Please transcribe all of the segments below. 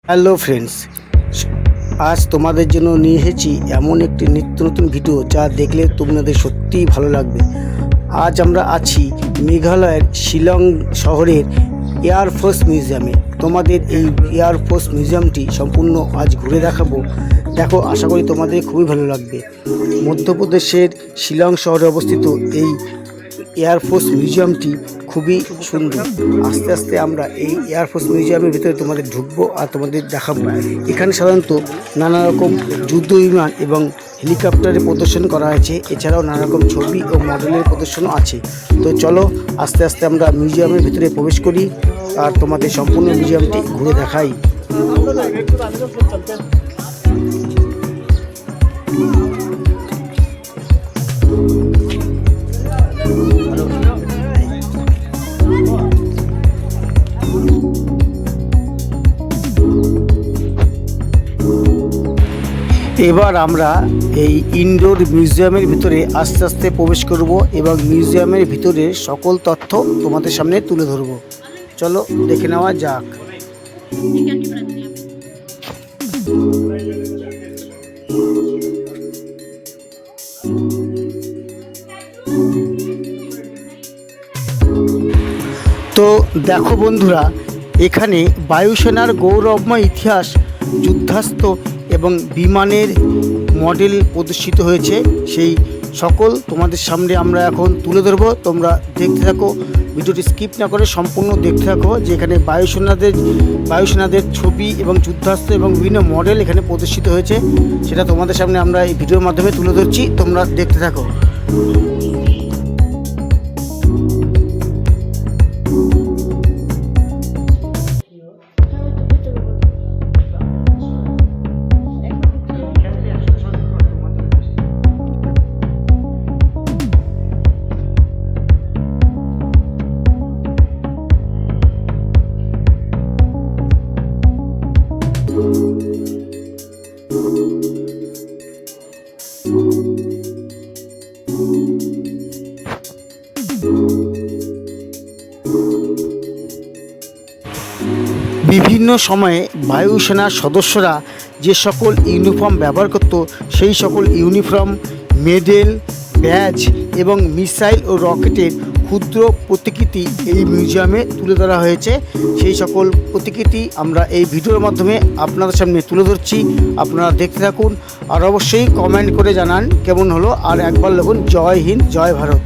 Hello friends, আজ তোমাদের জন্য নিয়ে এসেছি এমন একটি নিত্য নতুন ভিডিও যা দেখলে তোমাদের সত্যিই ভালো লাগবে। আজ আমরা আছি মেঘালয়ের শিলং শহরের এয়ারফোর্স মিউজিয়ামে। তোমাদের এই এয়ারফোর্স মিউজিয়ামটি সম্পূর্ণ আজ ঘুরে দেখাবো। দেখো, আশা করি তোমাদের খুবই ভালো লাগবে। মধ্যপ্রদেশের শিলং শহরে অবস্থিত এই এয়ারফোর্স মিউজিয়ামটি খুবই সুন্দর। আস্তে আস্তে আমরা এই এয়ারফোর্স মিউজিয়ামের ভিতরে তোমাদের ঢুকবো আর তোমাদের দেখাবো। এখানে সাধারণত নানা রকম যুদ্ধ বিমান এবং হেলিকপ্টারের প্রদর্শন করা হয়েছে। এছাড়াও নানা রকম ছবি ও মডেলের প্রদর্শনও আছে। তো চলো আস্তে আস্তে আমরা মিউজিয়ামের ভিতরে প্রবেশ করি আর তোমাদের সম্পূর্ণ মিউজিয়ামটি ঘুরে দেখাই। এবার আমরা এই ইনডোর মিউজিয়ামের ভিতরে আস্তে আস্তে প্রবেশ করব এবং মিউজিয়ামের ভিতরে সকল তথ্য তোমাদের সামনে তুলে ধরব। চলো দেখে নেওয়া যাক। তো দেখো বন্ধুরা, এখানে বায়ুসেনার গৌরবময় ইতিহাস, যুদ্ধাস্ত্র এবং বিমানের মডেল প্রদর্শিত হয়েছে। সেই সকল তোমাদের সামনে আমরা এখন তুলে ধরবো। তোমরা দেখতে থাকো, ভিডিওটি স্কিপ না করে সম্পূর্ণ দেখতে থাকো। যে এখানে বায়ুসেনাদের ছবি এবং যুদ্ধাস্ত্র এবং বিভিন্ন মডেল এখানে প্রদর্শিত হয়েছে, সেটা তোমাদের সামনে আমরা এই ভিডিওর মাধ্যমে তুলে ধরছি। তোমরা দেখতে থাকো। বিভিন্ন সময়ে বায়ুসেনার সদস্যরা যে সকল ইউনিফর্ম ব্যবহার করত, সেই সকল ইউনিফর্ম, মেডেল, ব্যাজ এবং মিসাইল ও রকেটের ক্ষুদ্র প্রতিকৃতি এই মিউজিয়ামে তুলে ধরা হয়েছে। সেই সকল প্রতিকৃতি আমরা এই ভিডিওর মাধ্যমে আপনাদের সামনে তুলে ধরছি। আপনারা দেখতে থাকুন আর অবশ্যই কমেন্ট করে জানান কেমন হলো। আর একবার লিখুন জয় হিন্দ, জয় ভারত।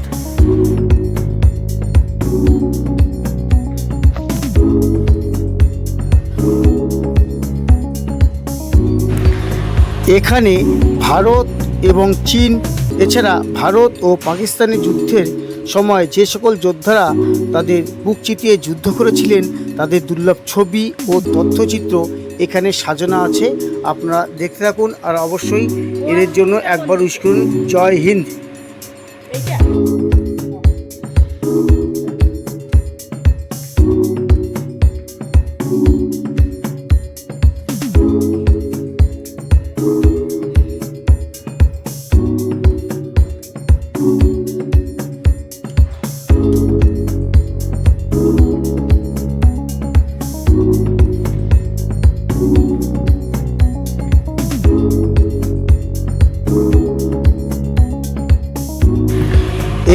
এখানে ভারত এবং চীন, এছাড়া ভারত ও পাকিস্তানের যুদ্ধের সময় যে সকল যোদ্ধারা তাদের বুক চিতিয়ে যুদ্ধ করেছিলেন, তাদের দুর্লভ ছবি ও তথ্যচিত্র এখানে সাজানো আছে। আপনারা দেখতে থাকুন আর অবশ্যই এদের জন্য একবার উইশ করুন জয় হিন্দ।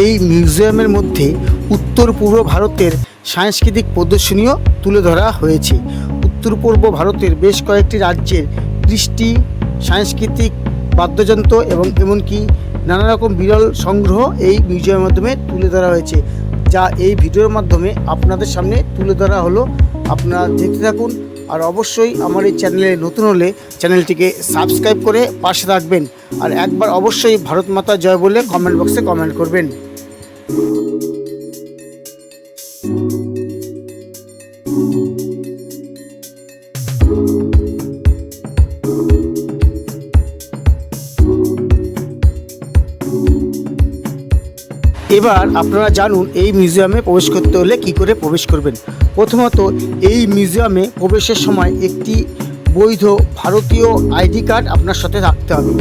এই মিউজিয়ামের মধ্যে উত্তর পূর্ব ভারতের সাংস্কৃতিক প্রদর্শনীও তুলে ধরা হয়েছে। উত্তর পূর্ব ভারতের বেশ কয়েকটি রাজ্যের কৃষ্টি, সাংস্কৃতিক বাদ্যযন্ত্র এবং এমনকি নানা রকম বিরল সংগ্রহ এই মিউজিয়ামের মাধ্যমে তুলে ধরা হয়েছে, যা এই ভিডিওর মাধ্যমে আপনাদের সামনে তুলে ধরা হলো। আপনারা দেখতে থাকুন আর অবশ্যই আমার এই চ্যানেলে নতুন হলে চ্যানেলটিকে সাবস্ক্রাইব করে পাশে থাকবেন। আর একবার অবশ্যই ভারত মাতা জয় বলে কমেন্ট বক্সে কমেন্ট করবেন। এবার আপনারা জানুন এই মিউজিয়ামে প্রবেশ করতে হলে কি করে প্রবেশ করবেন। প্রথমত, এই মিউজিয়ামে প্রবেশের সময় একটি বৈধ ভারতীয় আইডি কার্ড আপনার সাথে রাখতে হবে।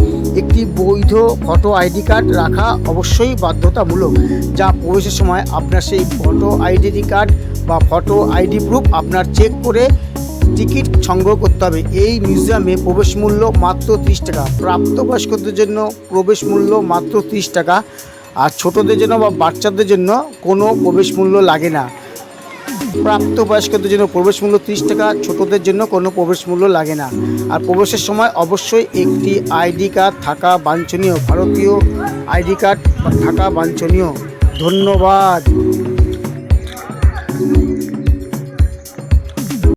একটি বৈধ ফটো আইডি কার্ড রাখা অবশ্যই বাধ্যতামূলক, যা প্রবেশের সময় আপনার সেই ফটো আইডেন্টি কার্ড বা ফটো আইডি প্রুফ আপনার চেক করে টিকিট সংগ্রহ করতে হবে। এই মিউজিয়ামে প্রবেশ মূল্য মাত্র 30 টাকা। প্রাপ্তবয়স্কদের জন্য প্রবেশ মূল্য মাত্র 30 টাকা, আর ছোটদের জন্য বা বাচ্চাদের জন্য কোনো প্রবেশ মূল্য লাগে না। প্রাপ্তবয়স্কদের জন্য প্রবেশ মূল্য 30 টাকা, ছোটদের জন্য কোনো প্রবেশ মূল্য লাগে না। আর প্রবেশের সময় অবশ্যই একটি আইডি কার্ড থাকা বাঞ্ছনীয়, ভারতীয় আইডি কার্ড থাকা বাঞ্ছনীয়। ধন্যবাদ।